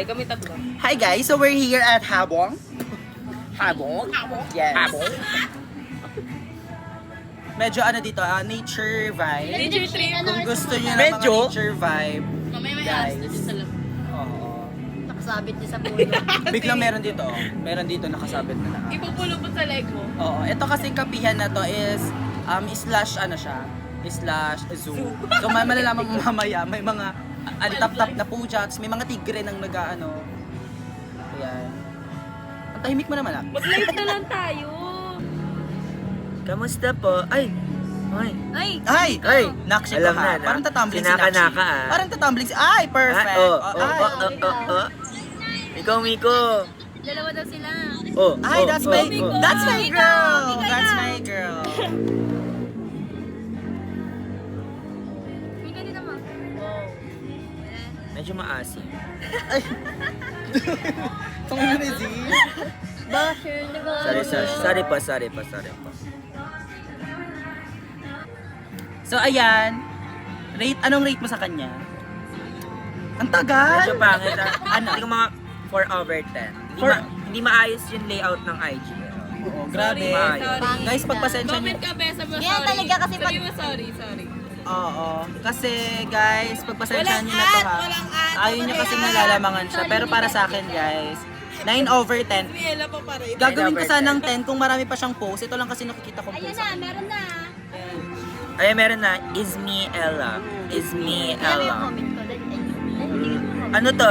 Like, kami tatlo. Hi guys, so we're here at Habong. Habong? Yes. Habong? Medyo ano dito, nature vibe. Nature trip. Kung gusto niyo ng mga Medyo? nature vibe, Mamaya may Guys. alas na dyan sa lab. oo. Nakasabit niya sa puno. Biglang meron dito, meron dito nakasabit na lahat. Ipupulupot sa leg mo. Oo, ito kasi kapihan na to is slash ano siya, slash zoo. So malalaman mo mamaya, may mga tap-tap na pujats, may mga tigre nang nag-ano. Ayan. Ang tahimik mo naman ah. Mag-live na lang tayo. Kamusta po? Ay! Ay! Ay! Ay! Nakshi Alam ko ha. na, no? Parang tatumbling si Nakshi. Sinaka-naka, ah. Parang tatumbling si... Ay! Perfect! Ay! Ikaw, Miko. Dalawa daw sila. Oh, Ay, that's my... Miko. That's my Miko, girl! Miko That's na. my girl! Mika din naman. Medyo maasim. Tungin na Z. Basher, di ba? Sorry pa. So, ayan. Anong rate mo sa kanya? Ang tagal! Medyo pangit. Hindi ko mga 4 over 10. Hindi maayos yung layout ng IG. Oo, grabe. Sorry. Guys, pagpasensya niyo. Comment ka, Besa mo, Yan sorry. talaga kasi Sabi mo, sorry. Oo. Kasi, guys, pagpasensya niyo na to ha. Walang ad. Ayaw niyo kasi nalalamangan siya. Pero para sa akin, guys, 9 over 10. Miela pa pa rin. Gagawin ko sanang 10 kung marami pa siyang post. Ito lang kasi nakikita kong Ayun post. na, meron na. Ay, meron na. Is me Ella. Is me Alam mo yung Ella. comment ko. Ay, Ano to?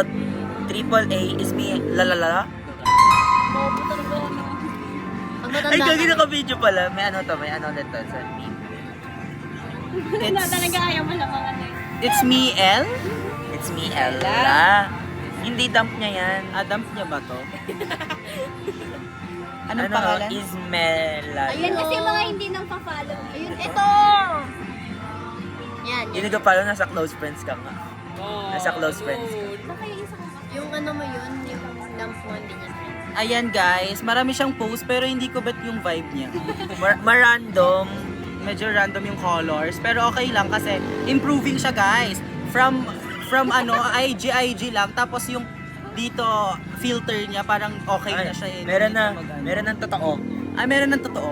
Triple A. Is me lalala? bobo talaga ano. Ang matanda Ay, gagi ka. naka-video pala. May ano to. May ano ulit to. Sa meme. Wala talaga ayaw mo lang mga ano. It's me, L? It's me Ella. Hindi dump niya yan. Dump niya ba to? Anong Ano? pangalan? Ismela. Ayun kasi yung mga hindi nang pa-follow. Ayun, ito! Yan, Yung yan. nagpapalo, nasa close friends ka nga. Oh, Nasa close friends. good. Baka yung isa yung ano mo yun, yung dump mo, hindi niya. Ayan guys, marami siyang post pero hindi ko bet yung vibe niya. Marandom. Medyo random yung colors pero okay lang kasi improving siya guys. From IG lang tapos yung dito filter niya parang okay na siya eh. Meron na. Hindi mag-ano. Meron ng totoo. Ay, meron ng totoo.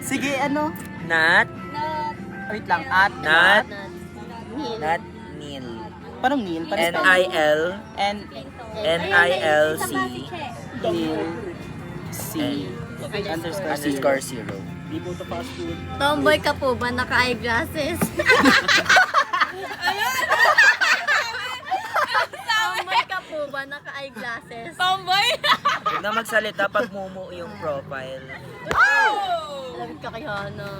Sige, ano? Not. Wait lang. At Not. Nil. Not Neil. Parang Neil. Parang N-I-L. N N-I-L-C. Neil C Underscore zero. Tomboy ka po ba? Naka-eyeglasses? Tomboy ka po ba? Naka-eyeglasses? Tomboy! Huwag na magsalita pag mumu yung profile. Alam ka kay Hana.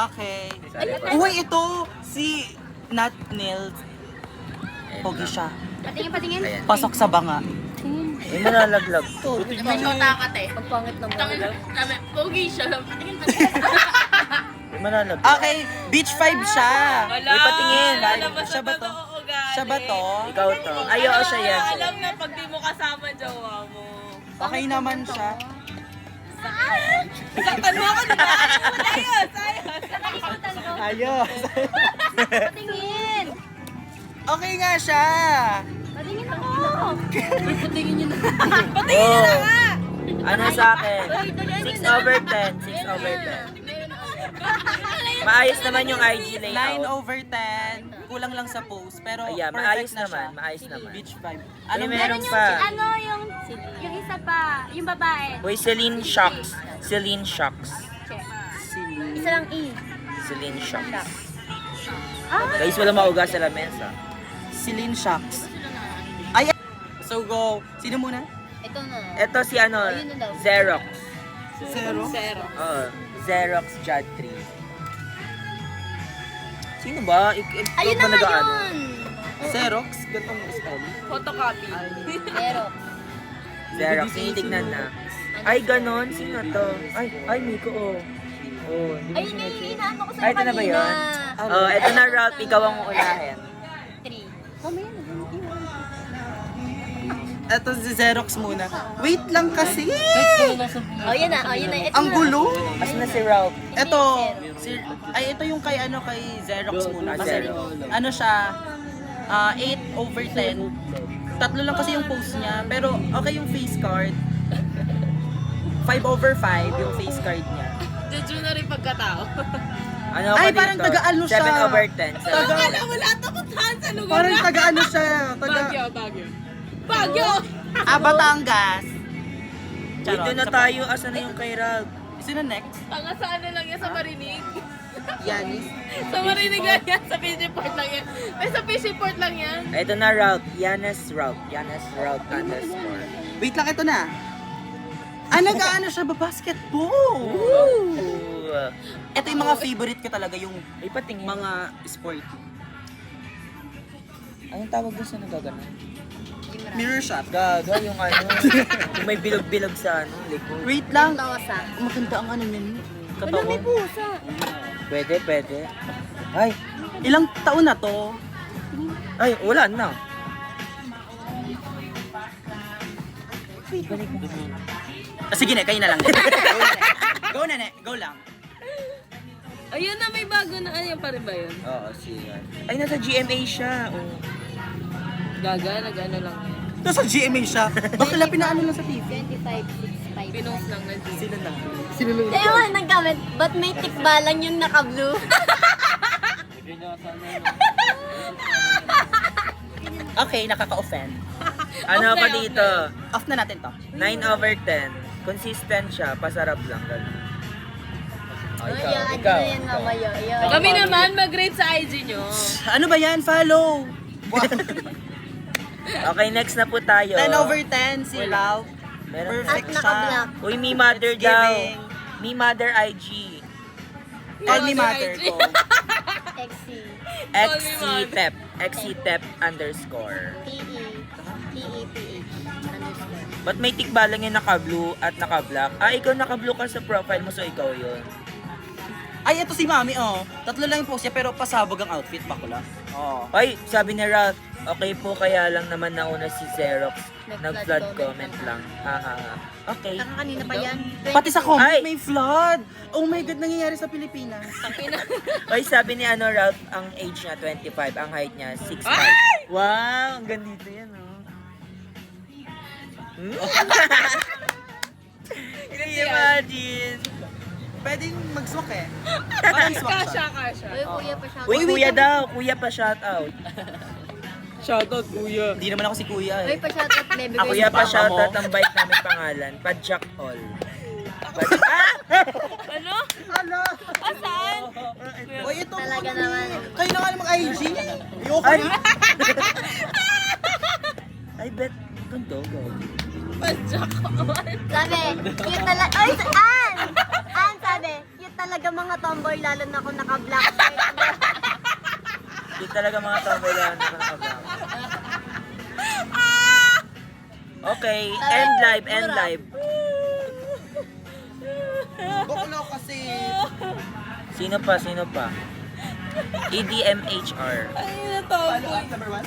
Okay. Sorry pa. Uy, ito si Nat Neil. Pogi siya. Patingin. Ayan. Pasok sa banga. May malalaglag. May takat eh. Ang pangit naman. Sabi, pogi siya. May malalaglag. Okay, beach vibe siya. Uy, patingin. Lalabas Siya na ba to? totoo ugali. Siya ba to? Ikaw to. Ay, oo, siya yan. Alam na pag di mo kasama jowa mo. Okay naman siya. Saktan mo ako, di ba? Ayos! Nakalimutan ko. Ayos. Patingin. Okay nga siya. Patingin ako. Patingin niyo na. Oh. Ano sa akin? Uy, tuloy 6 na. over 10. 6 over 10. Maayos naman yung IG 9 layout. over 10. Kulang lang sa post. Pero Ayan, perfect maayos na siya. naman. Maayos naman. Beach vibe. Ay, Anong meron Yung pa. ano, yung isa pa, yung babae. Uy, Celine Shocks. Celine Shocks. Isa lang E. Celine Shocks. Ah, Guys, wala mauga sa lamesa. Celine Shocks. Ay, so go. Sino muna? ito na. Ito si ano, Ayun na daw. Xerox. Zero. Oo, Xerox Jad 3. Sino ba? Ayun na nga yun. Xerox. Gantong spell. Photocopy. Pero, Xerox, tinitignan na. Ay, ganon. Sino to? Ay, Miko, oh. Oh, hindi mo ayun na yung inaano ko sa'yo Ay, ito na ba kanina. yun? Oh, ito na, Ralph. Ikaw ang uulahin. 3. Mamaya na. Ito si Xerox muna. Wait lang kasi. Oh, yun na. Oh, yun na. Ito Ang na. gulo. Mas na si Ralph. Ito. Ito yung kay Xerox muna. Kasi Xerox. ano siya, 8/10. Tatlo lang kasi yung post niya, pero okay yung face card. 5/5 yung face card niya. Judge mo na rin pagkatao. Ano Ay, ako parang dito? taga-ano siya. 7/10. Akala mo lahat ako sa lugar Parang na. taga-ano siya. Baguio, Baguio. Baguio! Batangas. Dito na tayo. Asan na yung kay Ralph? Sino next? Tanga sa ano lang yan, sa Marinig. Yanis. Sa Marinig lang yan, sa fishing port lang yan. Ay, sa fishing port lang yan. Ito na Ralph. Yanes Ralph _. Wait lang, ito na. Nag-ano siya ba? Basketball. Ooh. Ito yung mga favorite ko talaga, yung Ay, patingin. mga sport. Anong tawag doon sa nagagano? Mirror shot. Gaga, yung ano. Yung may bilog-bilog sa ano, likod. Wait lang. Tosa. Maganda ang ano niyan. Ano, may pusa. Pwede. Ay, Ilang taon na to? ay, wala na. Balik mo. Sige na, kayo na lang. Go na, ne. Go lang. Ayun na, may bago na. Ano pa rin ba yun? Oo, siya. Ay, nasa GMA siya. Oh. Gaga, nag-ano lang yan. Nasa GMA siya. Bakla pinaano lang sa TV. 25,655. Pinost lang na G. Sino na? Sino na? Kaya nga nag-comment, ba't may tikba lang yung naka-blue? Okay, nakaka-offend. Ano Okay, pa okay. dito? Off na natin to. 9/10. Consistent siya, pasarap lang. Ganun. Oh, Ayan, ano yan mamaya. Ayan. Kami naman, mag-rate sa IG nyo. Ano ba yan? Follow! Okay, next na po tayo. 10/10 si Ralph. Meron. At Perfect naka-black. Uy, me mother It's daw. giving. Me mother IG. Call me Mother mother IG. ko. XC. XCTEP. XCTEP _. TEPH underscore. Ba't may tikba lang yung naka-blue at naka-black? Ikaw naka-blue ka sa profile mo, so ikaw yun. Ay, ito si Mami, oh. Tatlo lang yung post niya, pero pasabog ang outfit, bakula. Oh. Ay, sabi ni Ralph, okay po, kaya lang naman nauna si Xerox. Nag-flood comment lang. Haha. Okay. Saka kanina pa yan. Pati sa comment, Ay! may flood. Oh my God, nangyayari sa Pilipinas. Ay, sabi ni Ralph, ang age niya 25, ang height niya 6'5". Wow, ang gandito yan, oh. Imagine. Pwedeng mag-swak eh. Parang swak siya. Kasha. Uy, kuya pa siya. Uy, kuya daw. Kuya pa shoutout. Shoutout, kuya. Hindi naman ako si Kuya Uy, eh. pa shout out baby. Ako kuya pa Papa shoutout mo. ang bite namin pangalan. Padjak all. Ano? Ala! Saan? Uy, ito Talaga Mami. naman. Kayo na nga namang IG. Ayoko Ay! na. I bet. Ganto, go. Sabi, cute talaga. Ay, Ann, sabi, cute talaga mga tomboy, lalo na kung naka-black shirt. Di talaga mga tomboy lang na nakabang. Okay, end live. Bakla kasi. Sino pa? EDMHR. Ay, natomboy. Number 1?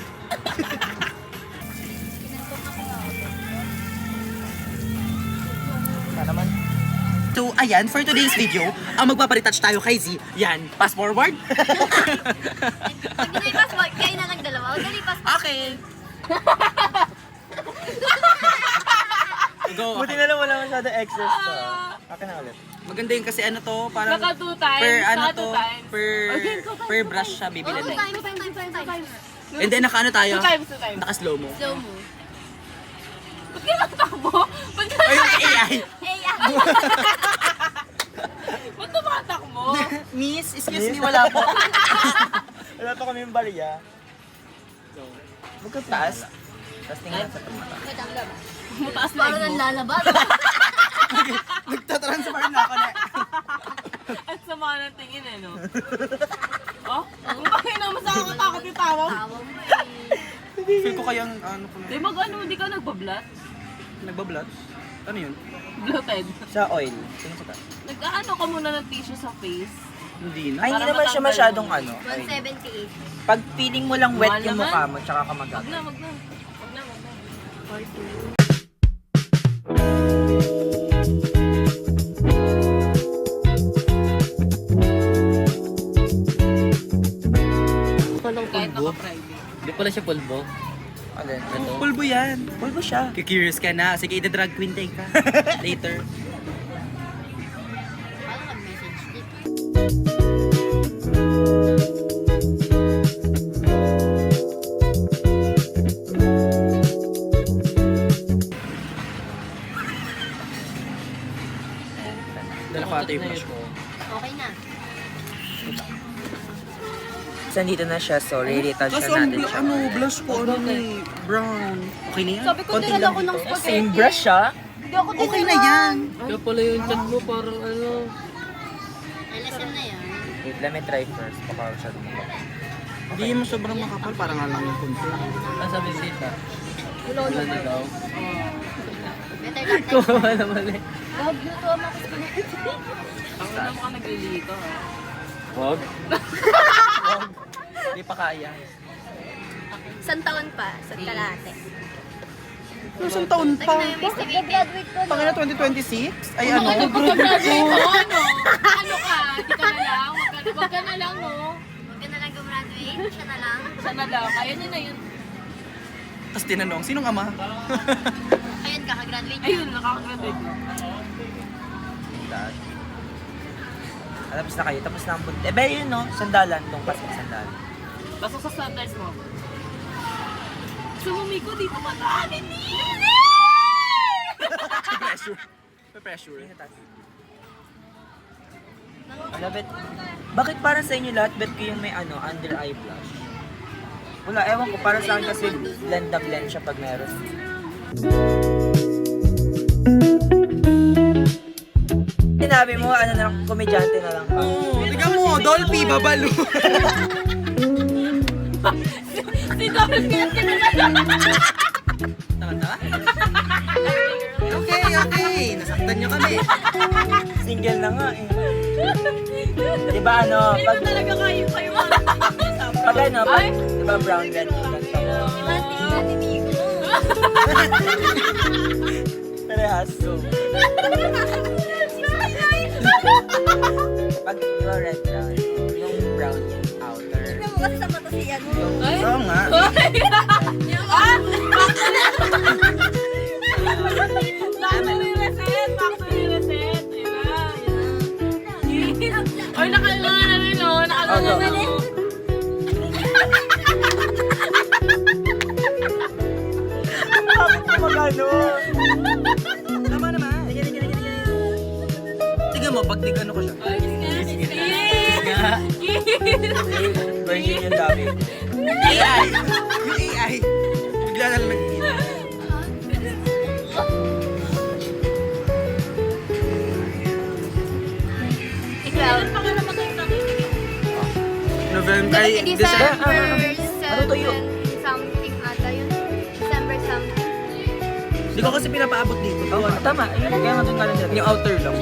naman. So, ayan, for today's video, magpaparetouch tayo kay Z. Yan, pass forward. Pag hindi passport, kayo na lang dalawa. Huwag dali passport. Okay. Go. Buti na lang wala masyado excess to. Akin na ulit. Maganda yun kasi ano to, parang Naka 2 times. per ano naka to, 2 times. per brush siya Oh, bibilin. two times. And then naka ano tayo, 2 times, 2 times. naka slow mo. Slow mo. Ba't ka natakbo? Ba't ka Ayun, AI. Hey, Ba't tumatakbo? Miss, excuse me, wala po. Wala pa kami yung bariya. Magkataas. Tapos tingnan sa tumata. Mataas na parang ego. nanlalabas. Nagtatransfer na ako na. At sama ng tingin eh, no? Oh? Kung bakit naman sa kakatakot yung tawa? Tawa mo eh. Feel ko kayang ano ko Di na. mag-ano, di ka nagbablat? Nagbablot? Ano yun? Bloated. Sa oil. Tingnan sa taas. Nag-ano ka muna ng tissue sa face? Hindi na. Ay, hindi Para naman siya matanggal masyadong mo. ano. Oil. 178. Pag feeling mo lang wet Mahal yung naman. mukha mo, tsaka ka Wag magagawa. na, wag na. Wag na, wag na. Part 2. Kahit naka-private. Hindi pala siya pulbo. Alin? Ito. Pulbo yan. Pulbo siya. Curious ka na. Sige, ida-drag queen day ka. Later. Parang nag-message dito. Dala ko ata yung blush ko. Okay na. So, nandito na siya. So, re-retouch Kasi na natin siya. blush ko, brown. Okay na yan? Sabi ko, Konti dinala lang ko ng dito. spaghetti. Same brush siya? Hindi ako dinala. Okay na yan. Kaya pala yung chat mo parang ano. LSM na yan. Wait, let me try first. Baka siya lumabas. Hindi mo sobrang makapal, parang nga lang yung konti. Ang sabi ni Tita. Wala na daw. Better not next Kumawa time. na mali. Gab, luto ang mga spaghetti. Ako na mukha naglilito ha. Wag. Hindi pa kaya. Isang taon pa, sa kalate. Isang taon pa. Graduate ko Pangina 2026? Ay ano? Pag-graduate ko, ano? Ano ka? Di ka na lang? Wag ka na lang, no? Huwag ka na lang gumraduate, siya na lang. Siya na lang. Kaya niya na yun. Tapos tinanong, sinong ama? Ayun, kakagraduate niya. Ayun, nakaka-graduate ko. Tapos na kayo. Tapos na ang bunti. Eh, ba yun, no? Sandalan. Tungpas ng sandalan. Basta sa standards mo. Sumumi ko dito mataanin niya. Pressure. Pressure. Wala, bet. Bakit para sa inyo lahat, bet ko yung may ano, under eye blush? Wala, ewan ko. Para sa akin kasi blend na blend siya pag meron. Sinabi mo, ano na lang, komedyante na lang. Oo, tignan mo, Dolphy, babalo. Si Dolphy ang Tama-tama? Okay. Nasaktan niyo kami. Single na nga eh. Diba ano, pag, talaga kayo kayo. pag ano, pag, diba brown red yung ganda mo. Parehas. Pag diba red brown, yung brown yung outer. Tignan mo kasi sa mata si ano. Oo nga. Factory reset! Factory reset! Ayun na. Ay, nakalungan na rin, no? Nakalungan na rin. Magano? Tama naman. Tignan mo, pag tigano ko siya. Virgin yung dami. AI! Yung AI! Bigla na lang nag-ina. Ikaw. November, ay, December Ano to yun? 7 something ata yun. December something. Hindi ko kasi pinapaabot dito. Oo, tama. Yun, kaya nga doon ka lang dyan. Yung outer lang.